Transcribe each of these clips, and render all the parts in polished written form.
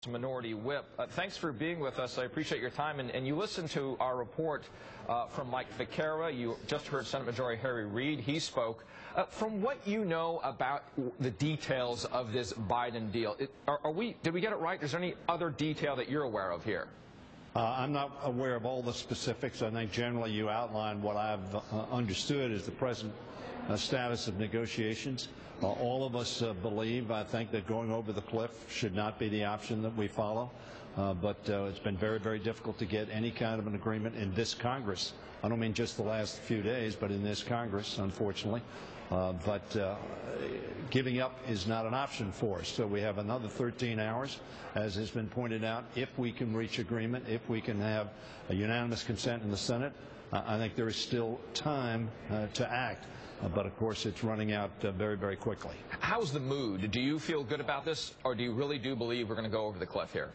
Minority Whip. Thanks for being with us. I appreciate your time. And you listened to our report from Mike Fiscal. You just heard Senate Majority Harry Reid. He spoke. From what you know about the details of this Biden deal, did we get it right? Is there any other detail that you're aware of here? I'm not aware of all the specifics. I think generally you outlined what I've understood is the present status of negotiations. All of us believe, I think, that going over the cliff should not be the option that we follow. But it's been very, very difficult to get any kind of an agreement in this Congress. I don't mean just the last few days, but in this Congress, unfortunately. But giving up is not an option for us. So we have another 13 hours, as has been pointed out. If we can reach agreement, if we can have a unanimous consent in the Senate, I think there is still time to act. But, of course, it's running out very, very quickly. How's the mood? Do you feel good about this, or do you really do believe we're going to go over the cliff here?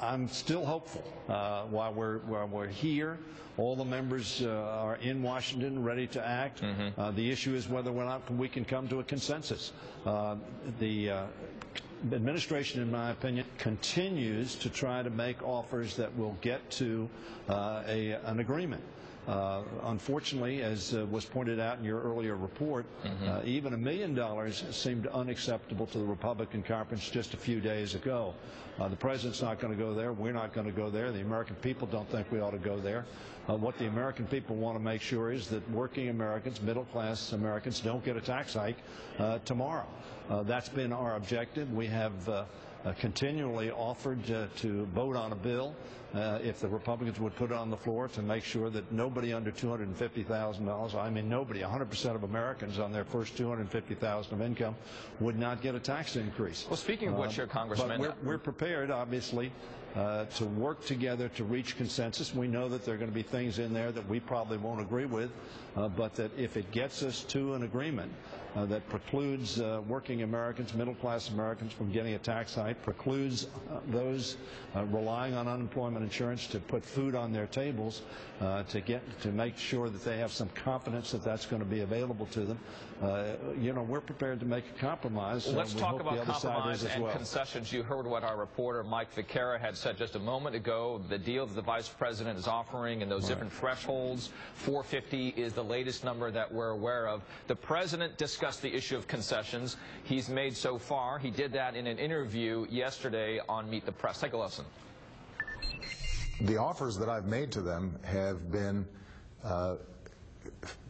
I'm still hopeful. While we're here, all the members are in Washington ready to act. The issue is whether or not we can come to a consensus. The administration, in my opinion, continues to try to make offers that will get to an agreement. Unfortunately, as was pointed out in your earlier report, even $1 million seemed unacceptable to the Republican conference just a few days ago. The president's not going to go there. We're not going to go there. The American people don't think we ought to go there. What the American people want to make sure is that working Americans, middle-class Americans, don't get a tax hike tomorrow. That's been our objective. We have continually offered to vote on a bill if the Republicans would put it on the floor to make sure that nobody under $250,000, I mean nobody, 100% of Americans on their first $250,000 of income would not get a tax increase. Well, speaking of which, Congressman, but we're prepared, obviously, to work together to reach consensus. We know that there are going to be things in there that we probably won't agree with, but that if it gets us to an agreement that precludes working Americans, middle-class Americans from getting a tax hike, precludes those relying on unemployment insurance to put food on their tables, to make sure that they have some confidence that that's going to be available to them. You know, we're prepared to make a compromise. Well, let's talk about compromise and well. concessions. You heard what our reporter Mike Fiscal had said just a moment ago. The deal that the vice president is offering and those different thresholds, 450 is the latest number that we're aware of. The president discussed the issue of concessions he's made so far. He did that in an interview yesterday on Meet the Press. Take a listen. The offers that I've made to them have been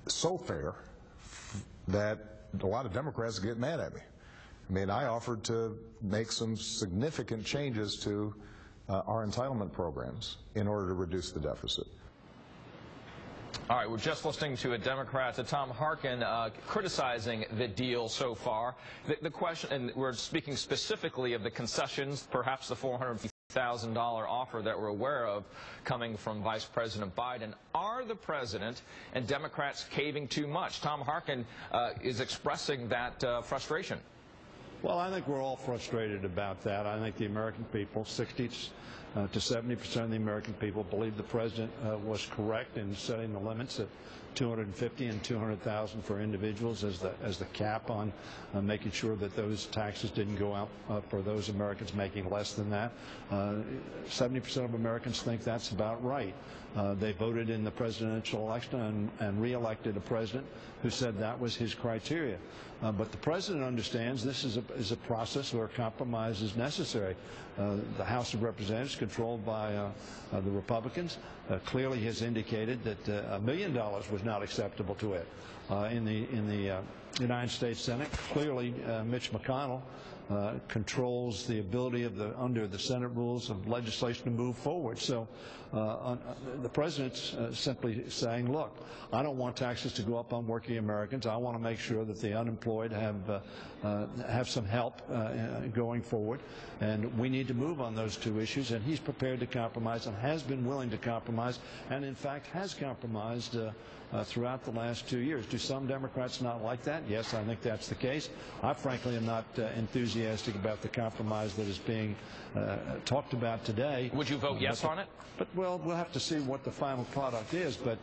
so fair that a lot of Democrats get mad at me. I mean, I offered to make some significant changes to our entitlement programs in order to reduce the deficit. All right, we're just listening to a Democrat, Tom Harkin, criticizing the deal so far. The question, and we're speaking specifically of the concessions, perhaps the $450,000 offer that we're aware of coming from Vice President Biden. Are the president and Democrats caving too much? Tom Harkin is expressing that frustration. Well, I think we're all frustrated about that. I think the American people, 60 to 70% of the American people, believe the president was correct in setting the limits at $250,000 and $200,000 for individuals as the cap on making sure that those taxes didn't go out for those Americans making less than that. 70% of Americans think that's about right. They voted in the presidential election and re-elected a president who said that was his criteria. But the president understands this is a process where compromise is necessary. The House of Representatives, controlled by the Republicans, clearly has indicated that $1 million was not acceptable to it. In the United States Senate, clearly Mitch McConnell controls the ability of under the Senate rules of legislation to move forward. So the president's simply saying, look, I don't want taxes to go up on working Americans. I want to make sure that the unemployed have some help going forward, and we need to move on those two issues. And he's prepared to compromise and has been willing to compromise, and in fact has compromised throughout the last 2 years. Do some Democrats not like that? Yes, I think that's the case. I frankly am not enthusiastic about the compromise that is being talked about today. Would you vote yes on it? But, well, we'll have to see what the final product is, but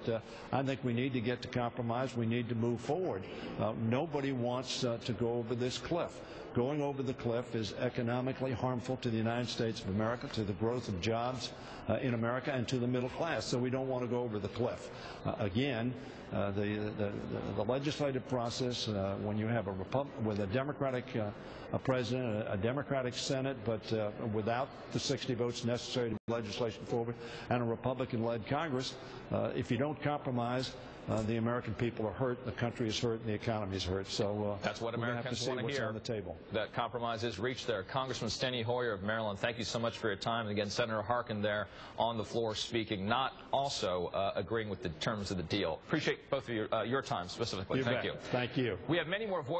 I think we need to get to compromise. We need to move forward. Nobody wants to go over this cliff. Going over the cliff is economically harmful to the United States of America, to the growth of jobs in America, and to the middle class. So we don't want to go over the cliff. Again, the legislative process, when you have with a Democratic president, a Democratic Senate, but without the 60 votes necessary to move legislation forward, and a Republican-led Congress, if you don't compromise, the American people are hurt, the country is hurt, and the economy is hurt. So that's what Americans want to hear. On the table. That compromise is reached there. Congressman Steny Hoyer of Maryland, thank you so much for your time. And again, Senator Harkin there on the floor speaking, not also agreeing with the terms of the deal. Appreciate both of your time specifically. Thank you. Thank you. We have many more voices.